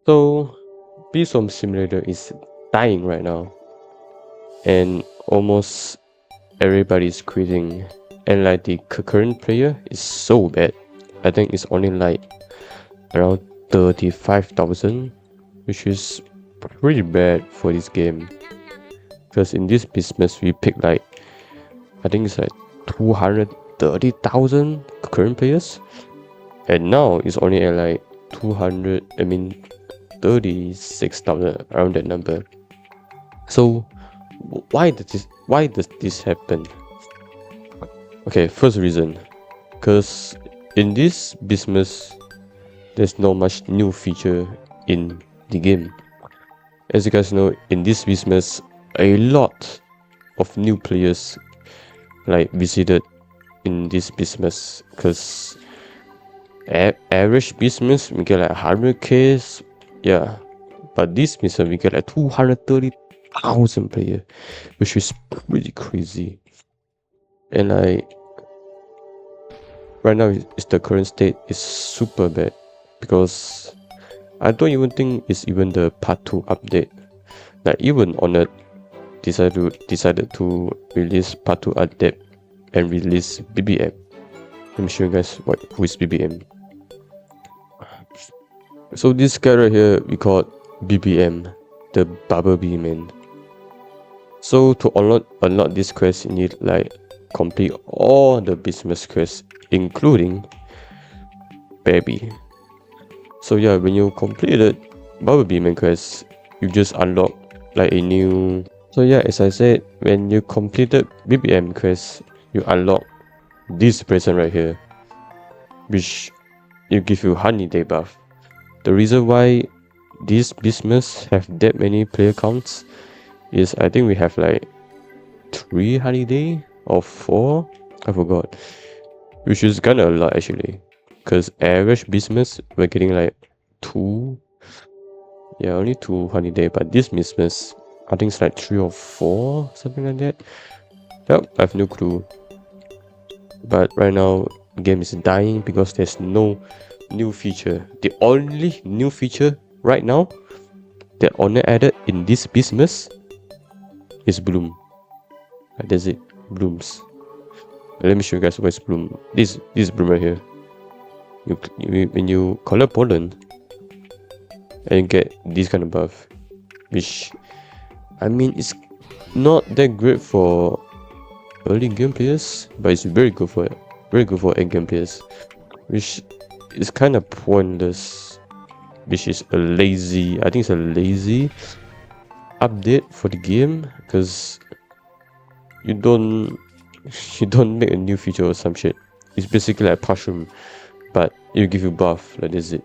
So, beeswarm simulator is dying right now, and almost everybody is quitting. And like the current player is so bad. I think it's only like around 35,000, which is pretty bad for this game. Because in this business we pick like, I think it's like 230,000 current players, and now it's only at like 36,000, around that number. So why does this happen? Okay, first reason, because in this business there's not much new feature in the game. As you guys know, in this business a lot of new players like visited in this business, because average business we get like 100k, yeah, but this business we get like 230,000 players, which is pretty crazy. And like right now is the current state is super bad, because I don't even think it's even the part 2 update. Like even on it decided to release part 2 update and release BBM. Let me show you guys who is BBM. So this guy right here we call BBM, the Bumblebee man. So to unlock this quest, you need like complete all the business quests, including Baby. So yeah, when you completed Bumblebee man quest, you just unlock like a new. So yeah, as I said, when you completed BBM quest, you unlock this present right here, which will give you honey day buff. The reason why these business have that many player counts is I think we have like 3 honey day or 4, I forgot, which is kinda a lot actually, because average business we're getting like 2, yeah, only 2 honey day, but this business I think it's like 3 or 4, something like that. Yep, I have no clue. But right now the game is dying because there's no new feature. The only new feature right now that only added in this business is bloom. That's it, blooms. Let me show you guys what's bloom. This bloom right here. When you collect pollen and you get this kind of buff, which I mean it's not that great for early game players, but it's very good for end game players, which is kind of pointless, which is I think it's a lazy update for the game, because you don't make a new feature or some shit. It's basically like mushroom, but it will give you buff, like that's it.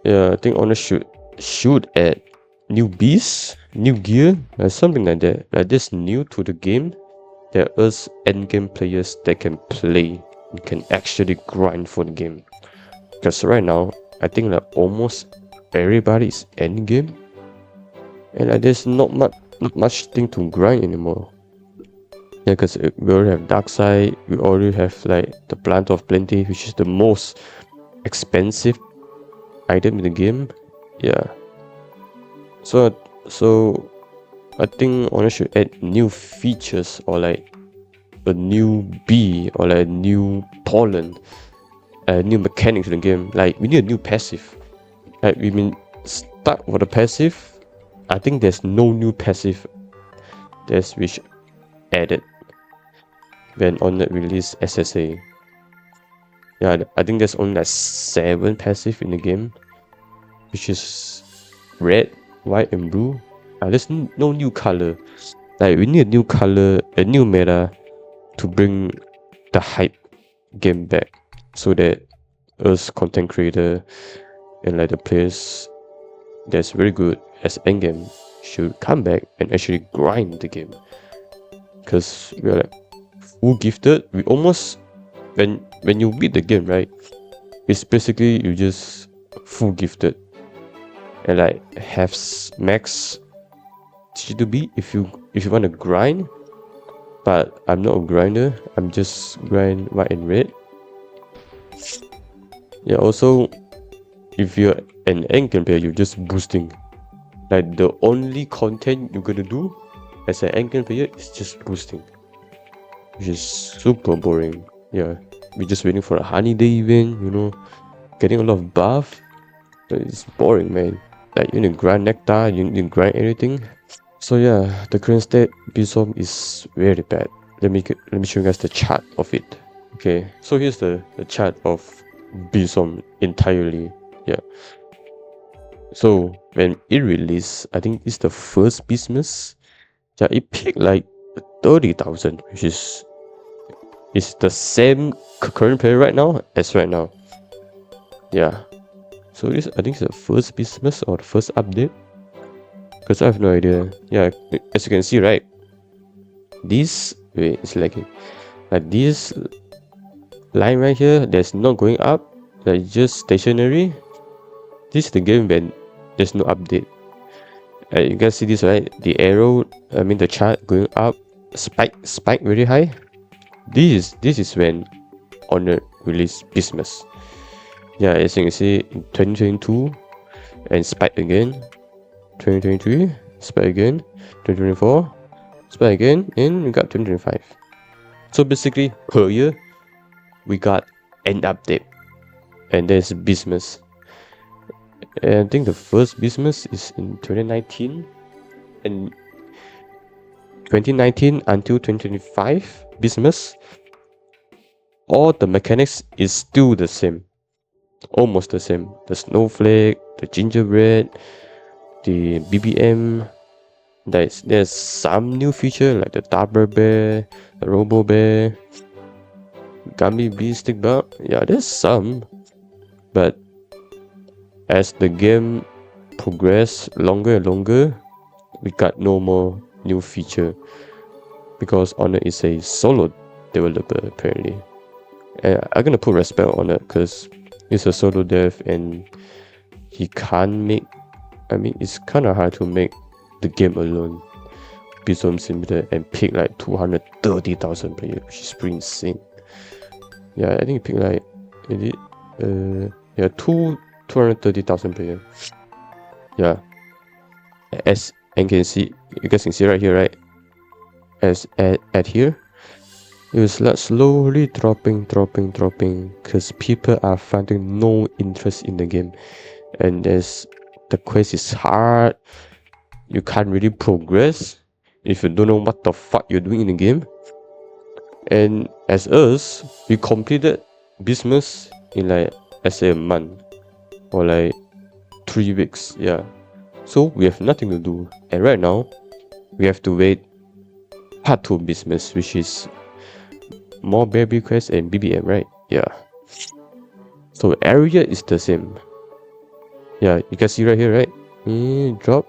Yeah, I think Honor should add new beasts, new gear, something like that. Like this new to the game, there is endgame players that can play and can actually grind for the game. Because right now, I think like almost everybody is endgame, and like there's not much thing to grind anymore. Yeah, because we already have Dark Side, we already have like the Plant of Plenty, which is the most expensive item in the game. Yeah. So I think Honor should add new features, or like a new bee, or like new pollen, new mechanics in the game. Like we need a new passive. Like we've been stuck with the passive. I think there's no new passive that's which added when on the release SSA. Yeah, I think there's only like 7 passive in the game, which is red, white, and blue. There's no new color. Like we need a new color, a new meta to bring the hype game back, so that us content creator and like the players that's very good as endgame should come back and actually grind the game. Because we're like full gifted. We almost, when you beat the game, right, it's basically you just full gifted and like have max G2B if you want to grind. But I'm not a grinder, I'm just grind white and red. Yeah, also if you're an Anchor player, you're just boosting. Like the only content you're gonna do as an Anchor player is just boosting, which is super boring. Yeah, we're just waiting for a honey day event, you know, getting a lot of buff. But it's boring, man. Like you need to grind nectar, you need to grind everything. So yeah, the current state Beeswarm is very bad. Let me show you guys the chart of it. Okay, so here's the chart of Beeswarm entirely. Yeah. So when it released, I think it's the first beesmas. Yeah, it peaked like 30,000, which is the same current player right now as right now. Yeah. So this I think it's the first beesmas or the first update. Because I have no idea. Yeah, as you can see, right? This wait, it's lagging. Like this line right here, that's not going up. Like just stationary. This is the game when there's no update. You guys see this, right? The arrow, I mean the chart going up, spike very high. This is when Honor release beesmas. Yeah, as you can see in 2022 and spike again. 2023, spike again. 2024, spike again, and we got 2025. So basically per year we got an update. And there's beesmas. And I think the first beesmas is in 2019. And 2019 until 2025 beesmas, all the mechanics is still the same. Almost the same. The snowflake, the gingerbread, the BBM. There's some new feature like the Dabber Bear, the Robo Bear, Gummy Bee Stick Bug. Yeah, there's some. But as the game progressed longer and longer, we got no more new feature. Because Honor is a solo developer apparently. And I'm gonna put respect on it because it's a solo dev and he can't make, I mean it's kinda hard to make the game alone. beeswarmsimulator and pick like 230,000 players, which is pretty insane. Yeah, I think he picked like 230,000 players. Yeah. As and can see, you guys can see right here, right? As at here, it was like slowly dropping because people are finding no interest in the game, and as the quest is hard, you can't really progress if you don't know what the fuck you're doing in the game. And as us, we completed beesmas in like let's say a month or like 3 weeks. Yeah, so we have nothing to do, and right now we have to wait part 2 beesmas, which is more baby quest and BBM, right? Yeah, so area is the same. Yeah, you can see right here, right? Drop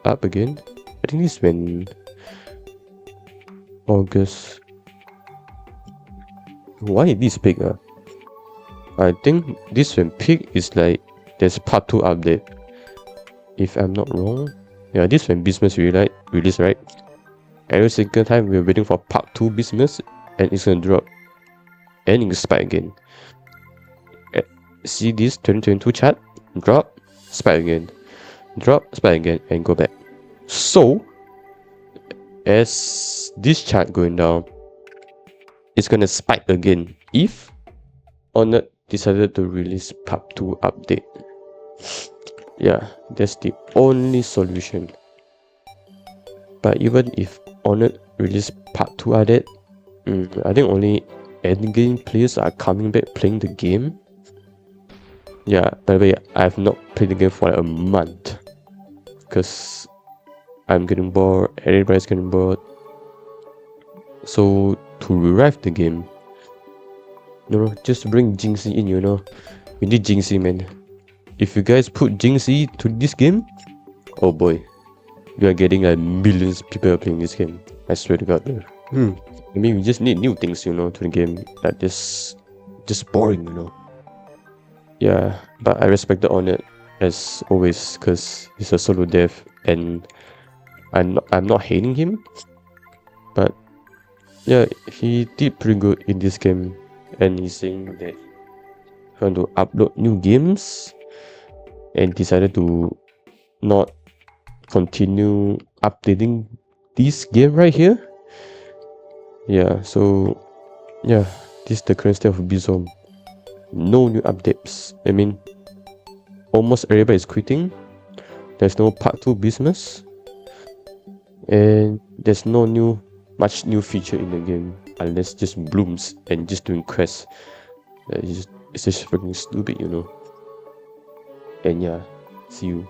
up again. I think this when August. Why this big? I think this when peak is like there's part 2 update, if I'm not wrong. Yeah, this when beesmas release, right? Every single time we're waiting for part 2 beesmas and it's gonna drop and it's spike again. See this 2022 chart? Drop, spike again, drop, spike again, and go back. So as this chart going down, it's gonna spike again if Honor decided to release part 2 update. Yeah, that's the only solution. But even if Honor release part 2 update, I think only endgame players are coming back playing the game. Yeah, by the way, I have not played the game for like a month because I'm getting bored, everybody's getting bored. So to revive the game, just bring Jinxie in, we need Jinxie, man. If you guys put Jinxie to this game, oh boy, you are getting like millions of people playing this game. I swear to God, dude. I mean, we just need new things, to the game. Like this, just boring, Yeah, but I respect the Honor as always because he's a solo dev and I'm not hating him, but yeah, he did pretty good in this game, and he's saying that he want to upload new games and decided to not continue updating this game right here. Yeah, so yeah, this is the current state of Bizom. No new updates. I mean, almost everybody is quitting. There's no part 2 business, and there's no much new feature in the game unless just blooms and just doing quests. It's just freaking stupid, you know. And yeah, see you.